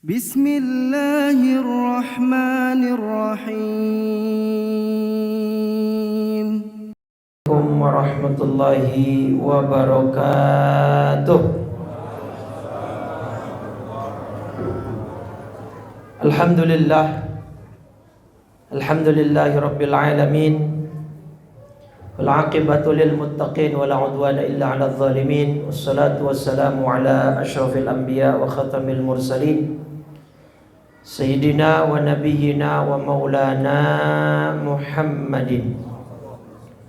Bismillahirrahmanirrahim. Assalamualaikum warahmatullahi wabarakatuh. Alhamdulillahi rabbil alamin. Wal aqibatu lil muttaqin wa la udwana illa 'alal zalimin. Wassalatu wassalamu ala asyrafil anbiya wa khatamil mursalin. Sayyidina wa nabiyyina wa maulana Muhammadin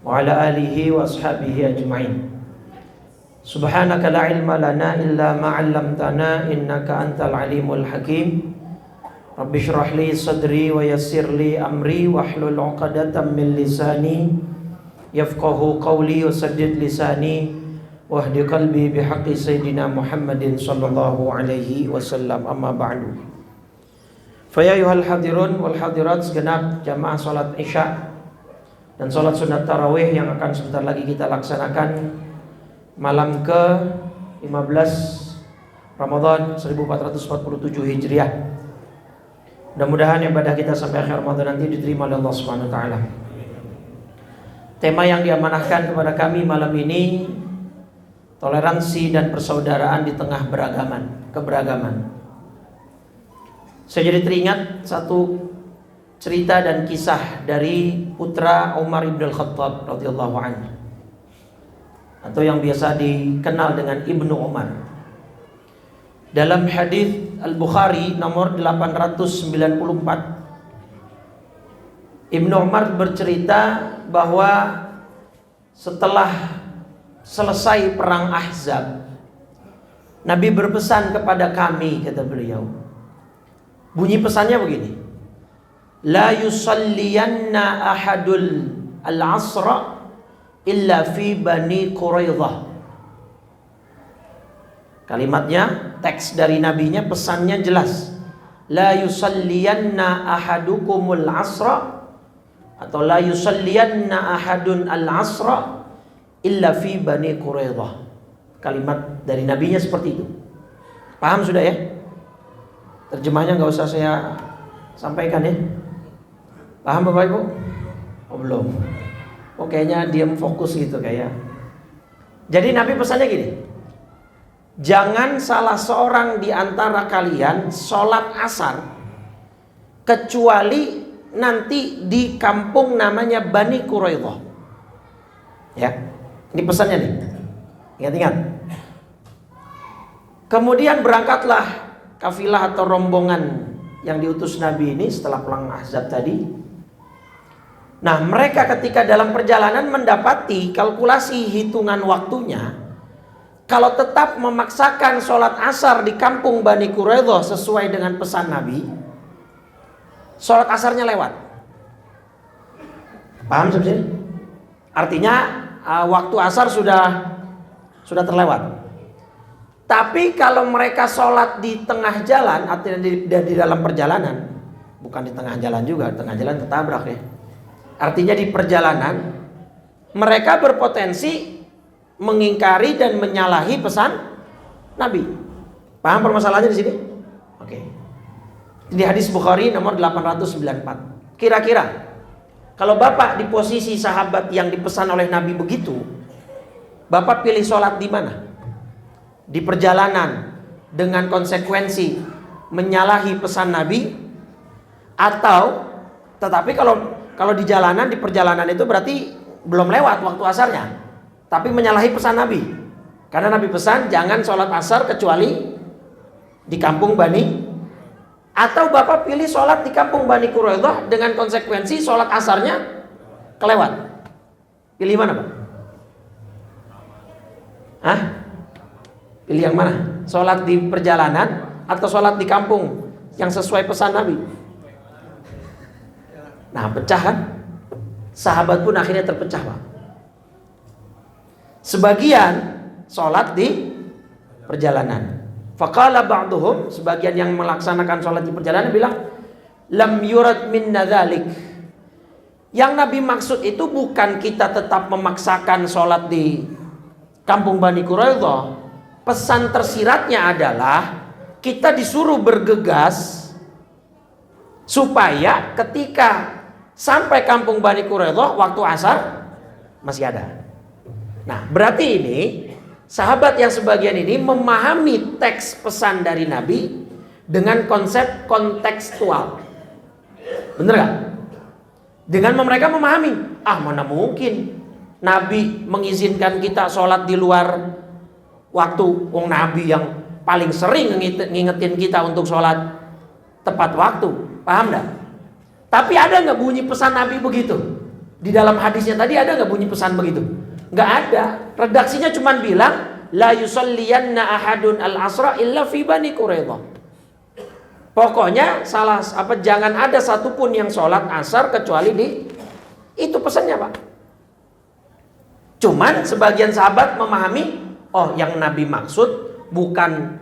wa ala alihi wa ashabihi ajma'in. Subhanaka la ilma lana illa ma 'allamtana innaka antal alimul hakim. Rabbi shrah li sadri wa yassir li amri wahlul 'uqdatam min lisani yafqahu qawli wa saddid lisani wahdi qalbi bihaqqi sayyidina Muhammadin sallallahu alaihi wasallam. Amma ba'du. Fa ya ayyuhal hadirun wal hadirat, segenap jamaah salat Isya dan salat sunat tarawih yang akan sebentar lagi kita laksanakan malam ke-15 Ramadan 1447 Hijriah. Mudah-mudahan ibadah kita sampai akhir Ramadan nanti diterima oleh Allah Subhanahu wa taala. Tema yang diamanahkan kepada kami malam ini, toleransi dan persaudaraan di tengah keberagaman. Saya jadi teringat satu cerita dan kisah dari putra Umar ibn al-Khattab radhiyallahu anhu, atau yang biasa dikenal dengan Ibnu Umar. Dalam hadis Al-Bukhari nomor 894, Ibnu Umar bercerita bahwa setelah selesai perang Ahzab, Nabi berpesan kepada kami, kata beliau. Bunyi pesannya begini: la yusalliyanna ahadul al-asra illa fi Bani Quraidah. Kalimatnya, teks dari nabinya, pesannya jelas. La yusalliyanna ahadukumul asra, atau la yusalliyanna ahadun al-asra illa fi Bani Quraidah. Kalimat dari nabinya seperti itu. Paham sudah ya? Terjemahnya nggak usah saya sampaikan ya. Paham Bapak Ibu? Oh belum. Oh kayaknya diam fokus gitu kayak. Jadi Nabi pesannya gini: jangan salah seorang di antara kalian sholat asar kecuali nanti di kampung namanya Bani Quraidah. Ya, ini pesannya nih. Ingat-ingat. Kemudian berangkatlah kafilah atau rombongan yang diutus Nabi ini setelah perang Ahzab tadi. Nah, mereka ketika dalam perjalanan mendapati kalkulasi hitungan waktunya, kalau tetap memaksakan sholat asar di kampung Bani Quraidah sesuai dengan pesan Nabi, sholat asarnya lewat. Paham sebenarnya? Artinya waktu asar sudah terlewat. Tapi kalau mereka sholat di tengah jalan, artinya di dalam perjalanan, bukan di tengah jalan juga, di tengah jalan ketabrak ya. Artinya di perjalanan, mereka berpotensi mengingkari dan menyalahi pesan Nabi. Paham permasalahannya di sini? Oke. Di hadis Bukhari nomor 894. Kira-kira kalau Bapak di posisi sahabat yang dipesan oleh Nabi begitu, Bapak pilih sholat di mana? Di perjalanan dengan konsekuensi menyalahi pesan Nabi, atau tetapi kalau di jalanan, di perjalanan itu berarti belum lewat waktu asarnya, tapi menyalahi pesan Nabi, karena Nabi pesan jangan sholat asar kecuali di kampung Bani, atau Bapak pilih sholat di kampung Bani Quraidah dengan konsekuensi sholat asarnya kelewat. Pilih mana Pak? Hah? Pilih yang mana? Sholat di perjalanan atau sholat di kampung yang sesuai pesan Nabi? Nah, pecah kan? Sahabat pun akhirnya terpecah Pak. Sebagian sholat di perjalanan. Faqala ba'duhum, sebagian yang melaksanakan sholat di perjalanan bilang, lam yurad minna dzalik. Yang Nabi maksud itu bukan kita tetap memaksakan sholat di kampung Bani Quraidah. Pesan tersiratnya adalah kita disuruh bergegas supaya ketika sampai kampung Bani Quraidah waktu asar masih ada. Nah, berarti ini sahabat yang sebagian ini memahami teks pesan dari Nabi dengan konsep kontekstual. Bener gak? Dengan mereka memahami, mana mungkin Nabi mengizinkan kita sholat di luar waktu. Wong Nabi yang paling sering ngingetin kita untuk sholat tepat waktu. Paham gak? Tapi ada gak bunyi pesan Nabi begitu? Di dalam hadisnya tadi ada gak bunyi pesan begitu? Gak ada. Redaksinya cuma bilang, la yusalliyanna ahadun al-asra illa fi Bani Quraidah. Pokoknya jangan ada satupun yang sholat asar kecuali di itu pesannya, Pak. Cuman sebagian sahabat memahami, yang Nabi maksud bukan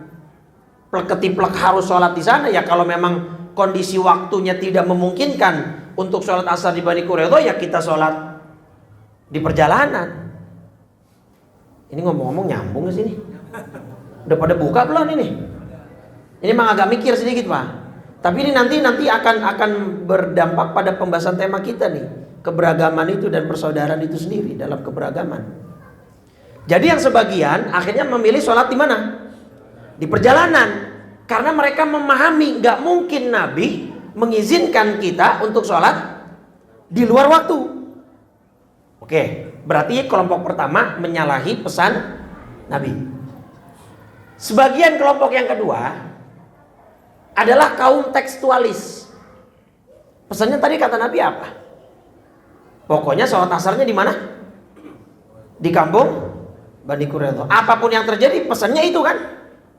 plek-ketiplek harus sholat di sana. Ya kalau memang kondisi waktunya tidak memungkinkan untuk sholat asar di Bani Quraidah, ya kita sholat di perjalanan. Ini ngomong-ngomong nyambung ke sini. Udah pada buka belum ini? Ini memang agak mikir sedikit, Pak. Tapi ini nanti akan berdampak pada pembahasan tema kita nih. Keberagaman itu dan persaudaraan itu sendiri dalam keberagaman. Jadi yang sebagian akhirnya memilih sholat di mana? Di perjalanan. Karena mereka memahami gak mungkin Nabi mengizinkan kita untuk sholat di luar waktu. Oke, berarti kelompok pertama menyalahi pesan Nabi. Sebagian kelompok yang kedua adalah kaum tekstualis. Pesannya tadi kata Nabi apa? Pokoknya sholat asarnya di mana? Di kampung Bani Quraidah. Apapun yang terjadi pesannya itu kan.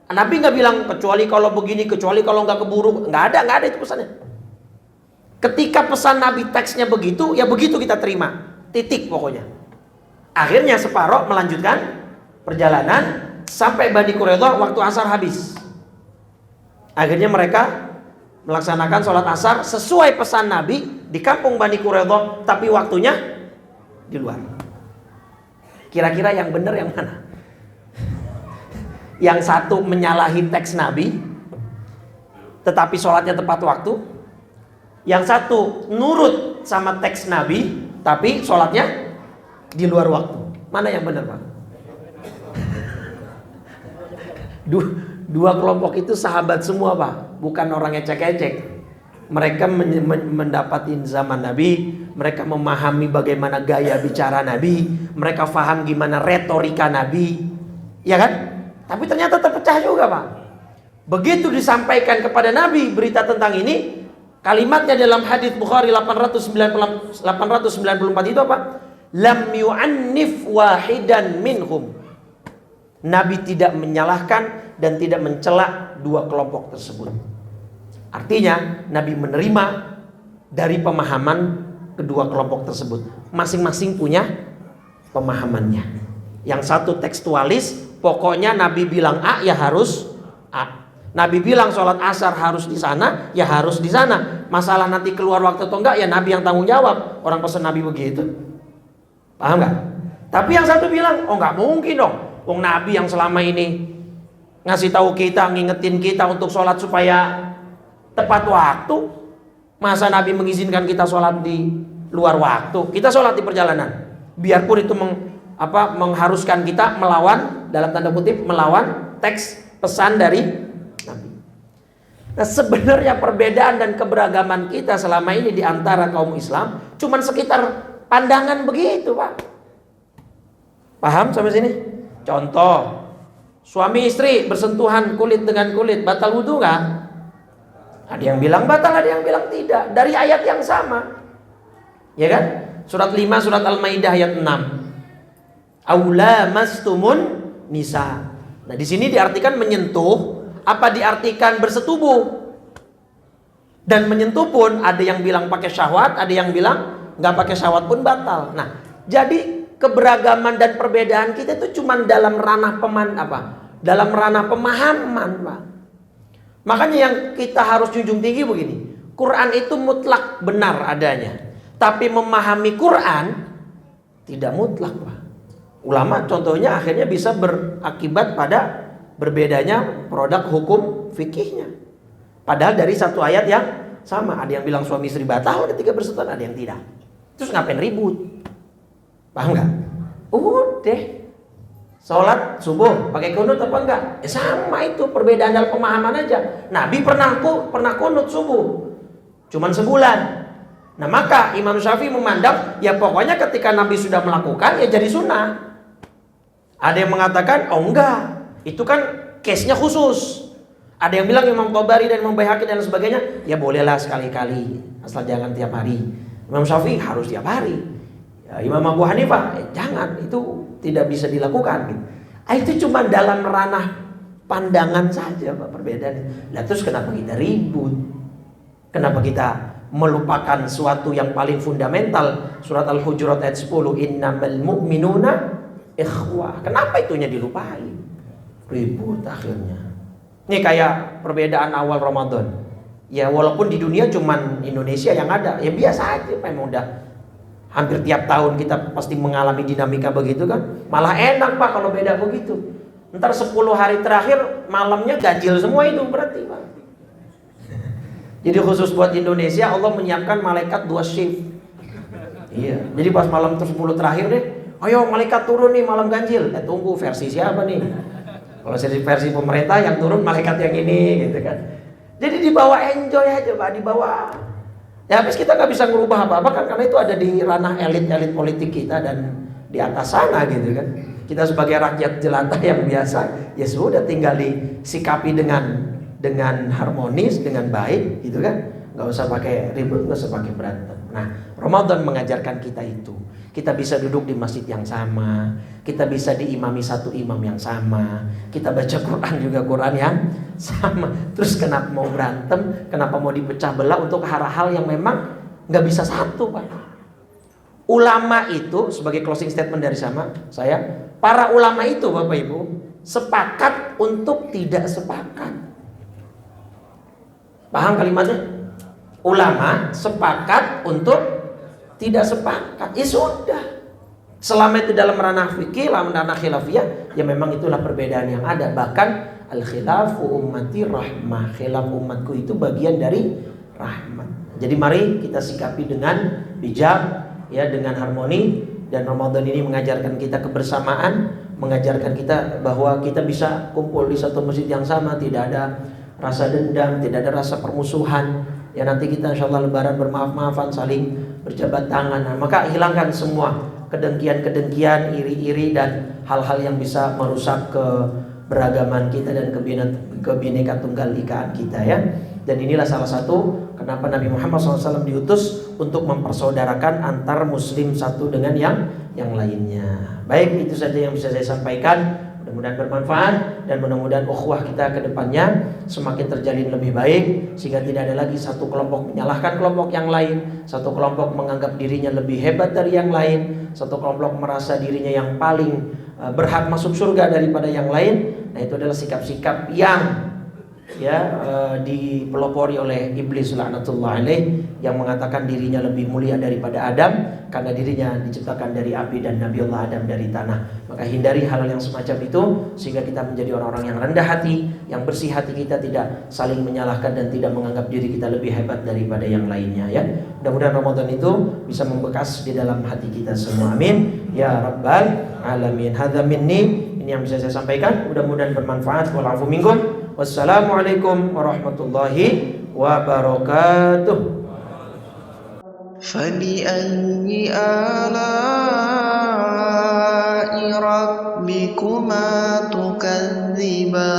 Nabi nggak bilang kecuali kalau begini, kecuali kalau nggak keburu. Nggak ada itu pesannya. Ketika pesan Nabi teksnya begitu, ya begitu kita terima. Titik pokoknya. Akhirnya separoh melanjutkan perjalanan sampai Bani Quraidah waktu asar habis. Akhirnya mereka melaksanakan sholat asar sesuai pesan Nabi di kampung Bani Quraidah, tapi waktunya di luar. Kira-kira yang benar yang mana? Yang satu menyalahi teks Nabi, tetapi sholatnya tepat waktu. Yang satu nurut sama teks Nabi, tapi sholatnya di luar waktu. Mana yang benar, Pak? Dua kelompok itu sahabat semua, Pak. Bukan orang ecek-ecek. Mereka mendapatin zaman Nabi. Mereka memahami bagaimana gaya bicara Nabi. Mereka paham gimana retorika Nabi. Ya kan? Tapi ternyata terpecah juga, Pak. Begitu disampaikan kepada Nabi berita tentang ini, kalimatnya dalam hadis Bukhari 894 itu apa? Lam yu'annif wahidan minhum. Nabi tidak menyalahkan dan tidak mencela dua kelompok tersebut. Artinya Nabi menerima dari pemahaman kedua kelompok tersebut. Masing-masing punya pemahamannya. Yang satu tekstualis, pokoknya Nabi bilang A ya harus A. Nabi bilang sholat asar harus di sana, ya harus di sana. Masalah nanti keluar waktu atau enggak, ya Nabi yang tanggung jawab. Orang pesan Nabi begitu. Paham nggak? Tapi yang satu bilang, nggak mungkin dong. Wong Nabi yang selama ini ngasih tahu kita, ngingetin kita untuk sholat supaya tepat waktu. Masa Nabi mengizinkan kita sholat di luar waktu? Kita sholat di perjalanan. Biarpun itu mengharuskan kita melawan, dalam tanda kutip, melawan teks pesan dari Nabi. Nah, sebenarnya perbedaan dan keberagaman kita selama ini di antara kaum Islam cuman sekitar pandangan begitu, Pak. Paham sampai sini? Contoh, suami istri bersentuhan kulit dengan kulit, batal wudu nggak? Ada yang bilang batal, ada yang bilang tidak. Dari ayat yang sama, ya kan? Surat 5, surat Al-Maidah ayat 6. Aula mastumun nisa. Nah, di sini diartikan menyentuh, apa diartikan bersetubuh? Dan menyentuh pun ada yang bilang pakai syahwat, ada yang bilang nggak pakai syahwat pun batal. Nah, jadi keberagaman dan perbedaan kita itu cuma dalam ranah dalam ranah pemahaman, Pak. Makanya yang kita harus junjung tinggi begini, Quran itu mutlak benar adanya, tapi memahami Quran tidak mutlak, Pak. Ulama contohnya akhirnya bisa berakibat pada Berbedanya produk hukum fikihnya. Padahal dari satu ayat yang sama. Ada yang bilang suami istri batal ketika bersentuhan, ada yang tidak. Terus ngapain ribut? Paham nggak? Udah. Sholat subuh pakai kunut apa enggak? Sama itu, perbedaan dalam pemahaman aja. Nabi pernah kunut subuh, cuman sebulan. Nah maka Imam Syafi'i memandang ya pokoknya ketika Nabi sudah melakukan ya jadi sunnah. Ada yang mengatakan oh enggak, itu kan case-nya khusus. Ada yang bilang Imam Thabari dan Imam Baihaqi dan sebagainya, ya bolehlah sekali-kali, asal jangan tiap hari. Imam Syafi'i harus tiap hari. Ya, Imam Abu Hanifah, jangan, itu tidak bisa dilakukan. Gitu. Itu cuma dalam ranah pandangan saja Pak, perbedaannya. Nah terus kenapa kita ribut? Kenapa kita melupakan suatu yang paling fundamental? Surat Al-Hujurat ayat 10, innamal mu'minuna ikhwah. Kenapa itunya dilupain? Ribut akhirnya. Ini kayak perbedaan awal Ramadan. Ya walaupun di dunia cuman Indonesia yang ada, ya biasa aja memang udah hampir tiap tahun kita pasti mengalami dinamika begitu kan. Malah enak Pak kalau beda begitu. Ntar 10 hari terakhir malamnya ganjil semua itu berarti Pak. Jadi khusus buat Indonesia Allah menyiapkan malaikat 2 shift. Iya. Jadi pas malam 10 terakhir deh, ayo malaikat turun nih malam ganjil. Tunggu versi siapa nih? Kalau versi pemerintah yang turun malaikat yang ini gitu kan. Jadi dibawa enjoy aja Pak, dibawa. Ya habis kita nggak bisa ngerubah apa-apa kan karena itu ada di ranah elit-elit politik kita dan di atas sana gitu kan. Kita sebagai rakyat jelantah yang biasa ya sudah tinggal disikapi dengan harmonis, dengan baik gitu kan. Nggak usah pakai ribut, nggak usah pakai berantem. Nah Ramadan mengajarkan kita itu. Kita bisa duduk di masjid yang sama, kita bisa diimami satu imam yang sama, kita baca Quran juga Quran yang sama. Terus kenapa mau berantem? Kenapa mau dipecah belah untuk hal-hal yang memang nggak bisa satu Pak? Ulama itu sebagai closing statement dari saya, para ulama itu Bapak Ibu sepakat untuk tidak sepakat. Paham kalimatnya? Ulama sepakat untuk tidak sepakat, ya sudah. Selama itu dalam ranah fikih, dalam ranah khilafiyah, ya memang itulah perbedaan yang ada. Bahkan al-khilafu ummati rahmah, khilaf umatku itu bagian dari rahmat. Jadi mari kita sikapi dengan bijak, ya dengan harmoni. Dan Ramadan ini mengajarkan kita kebersamaan, mengajarkan kita bahwa kita bisa kumpul di satu masjid yang sama, tidak ada rasa dendam, tidak ada rasa permusuhan. Ya nanti kita insyaallah lebaran bermaaf-maafan, saling berjabat tangan. Nah, maka hilangkan semua kedengkian-kedengkian, iri-iri dan hal-hal yang bisa merusak keberagaman kita dan kebineka tunggal ikaan kita ya. Dan inilah salah satu kenapa Nabi Muhammad SAW diutus untuk mempersaudarakan antar muslim satu dengan yang lainnya. Baik, itu saja yang bisa saya sampaikan. Mudah-mudahan bermanfaat dan mudah-mudahan ukhuwah kita ke depannya semakin terjalin lebih baik sehingga tidak ada lagi satu kelompok menyalahkan kelompok yang lain, satu kelompok menganggap dirinya lebih hebat dari yang lain, satu kelompok merasa dirinya yang paling berhak masuk surga daripada yang lain. Nah, itu adalah sikap-sikap yang dipelopori oleh iblis laknatullah alaih yang mengatakan dirinya lebih mulia daripada Adam karena dirinya diciptakan dari api dan Nabi Allah Adam dari tanah. Maka hindari hal-hal yang semacam itu sehingga kita menjadi orang-orang yang rendah hati, yang bersih hati, kita tidak saling menyalahkan dan tidak menganggap diri kita lebih hebat daripada yang lainnya ya. Mudah-mudahan Ramadan itu bisa membekas di dalam hati kita semua. Amin ya rabbal alamin. Hadza minni, ini yang bisa saya sampaikan, mudah-mudahan bermanfaat. Wal afu minkum. Wassalamualaikum warahmatullahi wabarakatuh. فبأي آلاء ربكما تكذبان